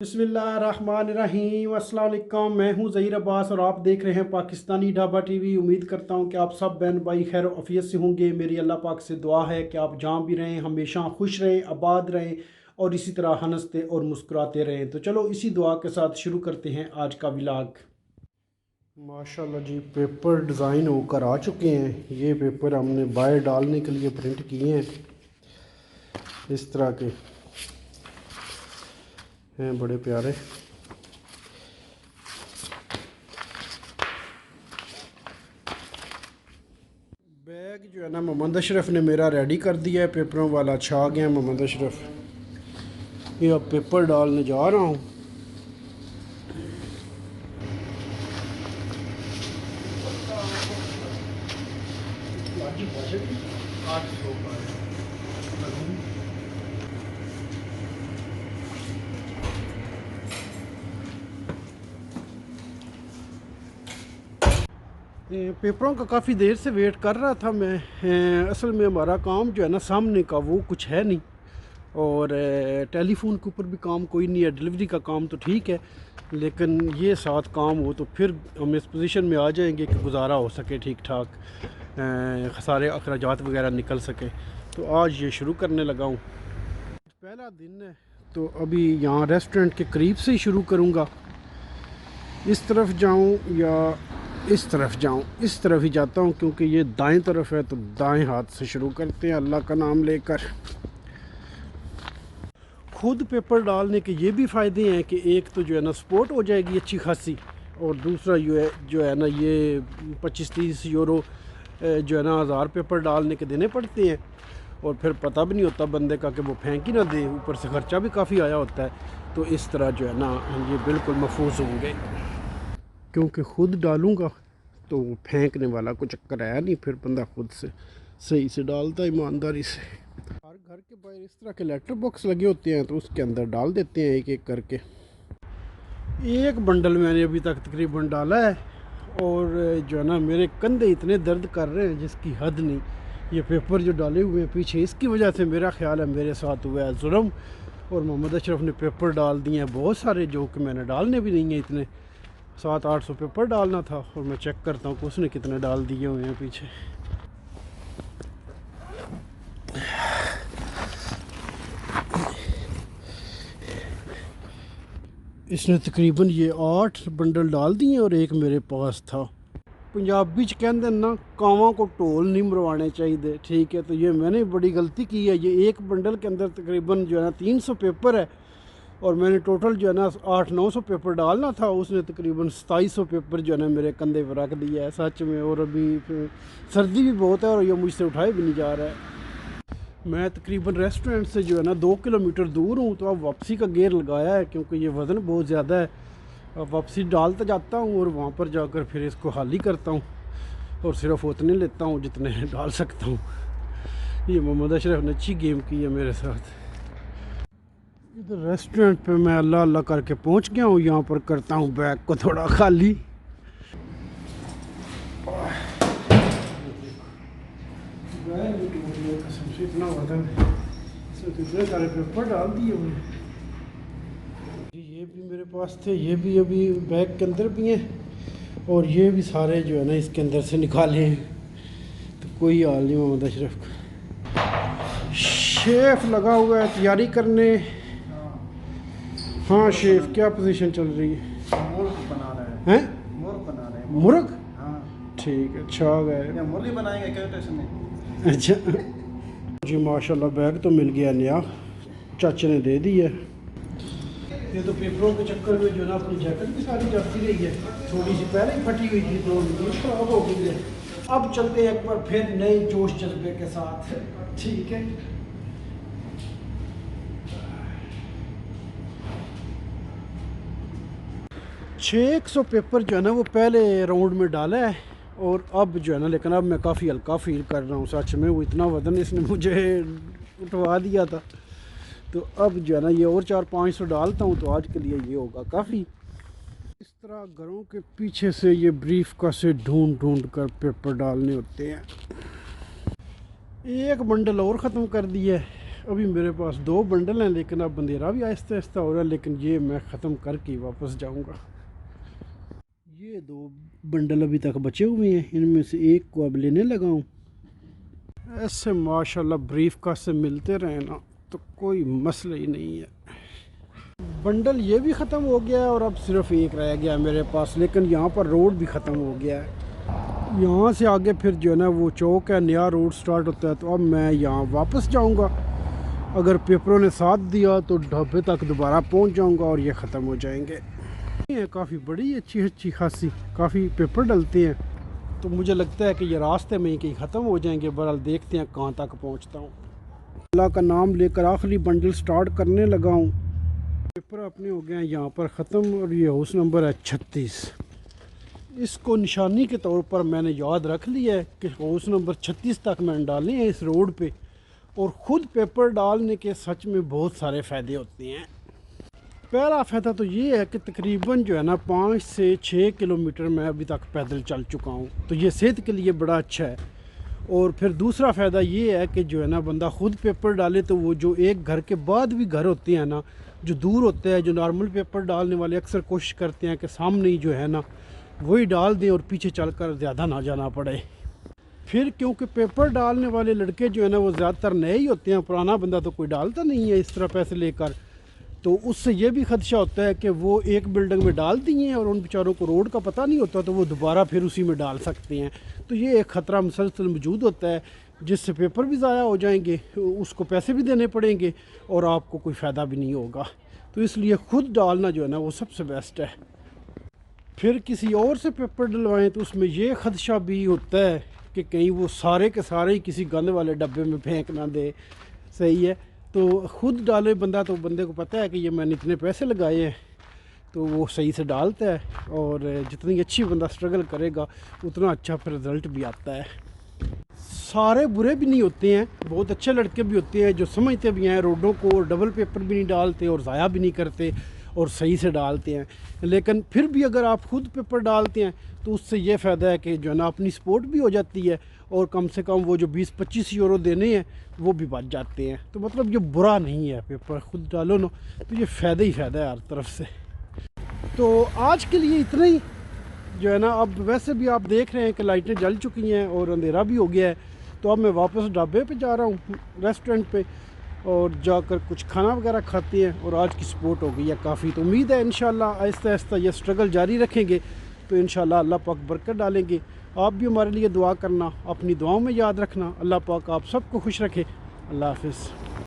बिस्मिल्लाहिर्रहमानिर्रहीम अस्सलाम वालेकुम। मैं हूं ज़हीर अब्बास और आप देख रहे हैं पाकिस्तानी ढाबा टीवी। उम्मीद करता हूं कि आप सब बहन भाई खैर आफियत से होंगे। मेरी अल्लाह पाक से दुआ है कि आप जहाँ भी रहें हमेशा खुश रहें, आबाद रहें और इसी तरह हंसते और मुस्कुराते रहें। तो चलो इसी दुआ के साथ शुरू करते हैं आज का व्लॉग। माशाल्लाह जी, पेपर डिज़ाइन होकर आ चुके हैं। ये पेपर हमने बाहर डालने के लिए प्रिंट किए हैं। इस तरह के हैं, बड़े प्यारे। बैग जो है ना मोहम्मद अशरफ ने मेरा रेडी कर दिया है, पेपरों वाला छा गया मोहम्मद अशरफ। ये अब पेपर डालने जा रहा हूँ। पेपरों का काफ़ी देर से वेट कर रहा था मैं। असल में हमारा काम जो है ना सामने का वो कुछ है नहीं, और टेलीफोन के ऊपर भी काम कोई नहीं है। डिलीवरी का काम तो ठीक है, लेकिन ये साथ काम हो तो फिर हम इस पोजीशन में आ जाएंगे कि गुजारा हो सके ठीक ठाक, सारे अखराजात वगैरह निकल सके। तो आज ये शुरू करने लगा हूँ। पहला दिन है तो अभी यहाँ रेस्टोरेंट के करीब से ही शुरू करूँगा। इस तरफ जाऊँ या इस तरफ जाऊँ? इस तरफ ही जाता हूँ क्योंकि ये दाएं तरफ है, तो दाएं हाथ से शुरू करते हैं अल्लाह का नाम लेकर। खुद पेपर डालने के ये भी फ़ायदे हैं कि एक तो जो है ना सपोर्ट हो जाएगी अच्छी खासी, और दूसरा जो है ना ये 25-30 यूरो जो है ना 1000 पेपर डालने के देने पड़ते हैं, और फिर पता भी नहीं होता बंदे का कि वो फेंक ही ना दे। ऊपर से ख़र्चा भी काफ़ी आया होता है। तो इस तरह जो है ना ये बिल्कुल महफूज होंगे, क्योंकि ख़ुद डालूँगा तो फेंकने वाला कुछ चक्कर आया नहीं। फिर बंदा खुद से सही से डालता है, ईमानदारी से। हर घर के बाहर इस तरह के लेटर बॉक्स लगे होते हैं, तो उसके अंदर डाल देते हैं एक एक करके। एक बंडल मैंने अभी तक तकरीबन डाला है, और जो है ना मेरे कंधे इतने दर्द कर रहे हैं जिसकी हद नहीं। ये पेपर जो डाले हुए हैं पीछे, इसकी वजह से मेरा ख्याल है मेरे साथ हुआ है जुल्म, और मोहम्मद अशरफ ने पेपर डाल दिए हैं बहुत सारे, जो कि मैंने डालने भी नहीं है। इतने 700-800 पेपर डालना था, और मैं चेक करता हूँ कि उसने कितने डाल दिए हुए हैं पीछे। इसने तकरीबन ये 8 बंडल डाल दिए और एक मेरे पास था। पंजाबी च कहते ना कावां को ढोल नहीं मरवाने चाहिए, ठीक है। तो ये मैंने बड़ी गलती की है। ये एक बंडल के अंदर तकरीबन जो है ना 300 पेपर है, और मैंने टोटल जो है ना 800-900 पेपर डालना था। उसने तकरीबन 2700 पेपर जो है ना मेरे कंधे पर रख दिया है सच में। और अभी सर्दी भी बहुत है और ये मुझसे उठाए भी नहीं जा रहा है। मैं तकरीबन रेस्टोरेंट से जो है ना 2 किलोमीटर दूर हूँ, तो अब वापसी का गेयर लगाया है क्योंकि ये वज़न बहुत ज़्यादा है। अब वापसी डालता जाता हूँ और वहाँ पर जाकर फिर इसको खाली करता हूँ, और सिर्फ उतने लेता हूँ जितने डाल सकता हूँ। ये मोहम्मद अशरफ ने अच्छी गेम की है मेरे साथ। इधर रेस्टोरेंट पे मैं अल्लाह अल्लाह करके पहुँच गया हूँ। यहाँ पर करता हूँ बैग को थोड़ा खाली। इतना वजन कितने सारे पेपर डाल दिए हुए। ये भी मेरे पास थे, ये भी अभी बैग के अंदर भी हैं, और ये भी सारे जो है ना इसके अंदर से निकाले हैं। तो कोई हाल नहीं मोहम्मद अशरफ का। शेफ लगा हुआ है तैयारी करने। हाँ शेफ, क्या पोजीशन चल रही है? मुर्ग बना रहे हैं। मुर्ग बना रहे हैं। मुर्ग? हाँ ठीक है, अच्छा आ गए। मुर्गी बनाएंगे क्या टेस्ट में? अच्छा जी, माशाल्लाह बैग तो मिल गया नया, चाचे ने दे दी है। ये तो पेपरों के चक्कर में जो ना अपनी जैकेट भी सारी जाती रही है। थोड़ी सी पहले ही फटी हुई थी तो खराब हो गई है। अब चलते हैं एक बार फिर नए जोश जज्बे के साथ, ठीक है। 600 पेपर जो है ना वो पहले राउंड में डाला है, और अब जो है ना लेकिन अब मैं काफ़ी हल्का फील कर रहा हूँ सच में। वो इतना वज़न इसने मुझे उठवा दिया था, तो अब जो है ना ये और 400-500 डालता हूँ तो आज के लिए ये होगा काफ़ी। इस तरह घरों के पीछे से ये ब्रीफ का से ढूंढ ढूंढ कर पेपर डालने होते हैं। एक बंडल और ख़त्म कर दिया है, अभी मेरे पास 2 बंडल हैं, लेकिन अब अंधेरा भी आहिस्ता आहिस्ता हो रहा है, लेकिन ये मैं ख़त्म करके वापस जाऊंगा। ये 2 बंडल अभी तक बचे हुए हैं, इनमें से एक को अब लेने लगा हूँ। ऐसे माशाल्लाह ब्रीफ का से मिलते रहे ना तो कोई मसला ही नहीं है। बंडल ये भी ख़त्म हो गया है और अब सिर्फ एक रह गया है मेरे पास, लेकिन यहाँ पर रोड भी ख़त्म हो गया है। यहाँ से आगे फिर जो है ना वो चौक है, नया रोड स्टार्ट होता है, तो अब मैं यहाँ वापस जाऊँगा। अगर पेपरों ने साथ दिया तो ढाबे तक दोबारा पहुँच जाऊँगा और ये ख़त्म हो जाएंगे। ये काफ़ी बड़ी अच्छी खासी काफ़ी पेपर डलते हैं, तो मुझे लगता है कि ये रास्ते में ही कहीं ख़त्म हो जाएंगे। बहरहाल देखते हैं कहाँ तक पहुँचता हूँ। अल्लाह का नाम लेकर आखिरी बंडल स्टार्ट करने लगा हूँ। पेपर अपने हो गए हैं यहाँ पर ख़त्म और ये हाउस नंबर है 36। इसको निशानी के तौर पर मैंने याद रख लिया है कि हाउस नंबर 36 तक मैंने डाले हैं इस रोड पे। और ख़ुद पेपर डालने के सच में बहुत सारे फ़ायदे होते हैं। पहला फ़ायदा तो ये है कि तकरीबन जो है ना 5 से 6 किलोमीटर मैं अभी तक पैदल चल चुका हूँ, तो ये सेहत के लिए बड़ा अच्छा है। और फिर दूसरा फ़ायदा ये है कि जो है ना बंदा ख़ुद पेपर डाले तो वो जो एक घर के बाद भी घर होते हैं ना जो दूर होते हैं, जो नॉर्मल पेपर डालने वाले अक्सर कोशिश करते हैं कि सामने ही जो है ना वही डाल दें और पीछे चलकर ज़्यादा ना जाना पड़े। फिर क्योंकि पेपर डालने वाले लड़के जो है ना वो ज़्यादातर नए ही होते हैं, पुराना बंदा तो कोई डालता नहीं है इस तरह पैसे लेकर, तो उससे ये भी खदशा होता है कि वो एक बिल्डिंग में डाल दिए हैं और उन बेचारों को रोड का पता नहीं होता, तो वो दोबारा फिर उसी में डाल सकते हैं। तो ये एक ख़तरा मुसलसल मौजूद होता है, जिससे पेपर भी ज़ाया हो जाएंगे, उसको पैसे भी देने पड़ेंगे और आपको कोई फ़ायदा भी नहीं होगा। तो इसलिए ख़ुद डालना जो है ना वो सबसे बेस्ट है। फिर किसी और से पेपर डलवाएं तो उसमें ये खदशा भी होता है कि कहीं वो सारे के सारे ही किसी गंद वाले डब्बे में फेंक ना दे। सही है, तो ख़ुद डाले बंदा तो बंदे को पता है कि ये मैंने इतने पैसे लगाए हैं, तो वो सही से डालता है और जितनी अच्छी बंदा स्ट्रगल करेगा उतना अच्छा फिर रिज़ल्ट भी आता है। सारे बुरे भी नहीं होते हैं, बहुत अच्छे लड़के भी होते हैं जो समझते भी हैं रोडों को, डबल पेपर भी नहीं डालते और ज़ाया भी नहीं करते और सही से डालते हैं। लेकिन फिर भी अगर आप खुद पेपर डालते हैं तो उससे ये फ़ायदा है कि जो है ना अपनी सपोर्ट भी हो जाती है और कम से कम वो जो 20-25 यूरो देने हैं वो भी बच जाते हैं। तो मतलब ये बुरा नहीं है, पेपर खुद डालो ना तो ये फ़ायदा ही फ़ायदा है हर तरफ से। तो आज के लिए इतना ही जो है ना। अब वैसे भी आप देख रहे हैं कि लाइटें जल चुकी हैं और अंधेरा भी हो गया है, तो अब मैं वापस ढाबे पे जा रहा हूँ, रेस्टोरेंट पे, और जाकर कुछ खाना वगैरह खाते हैं। और आज की सपोर्ट हो गई है काफ़ी, तो उम्मीद है इंशाल्लाह आहिस्ता आहिस्ता ये स्ट्रगल जारी रखेंगे तो इंशाल्लाह अल्लाह पाक बरकत डालेंगे। आप भी हमारे लिए दुआ करना, अपनी दुआओं में याद रखना। अल्लाह पाक आप सबको खुश रखे। अल्लाह हाफ़िज़।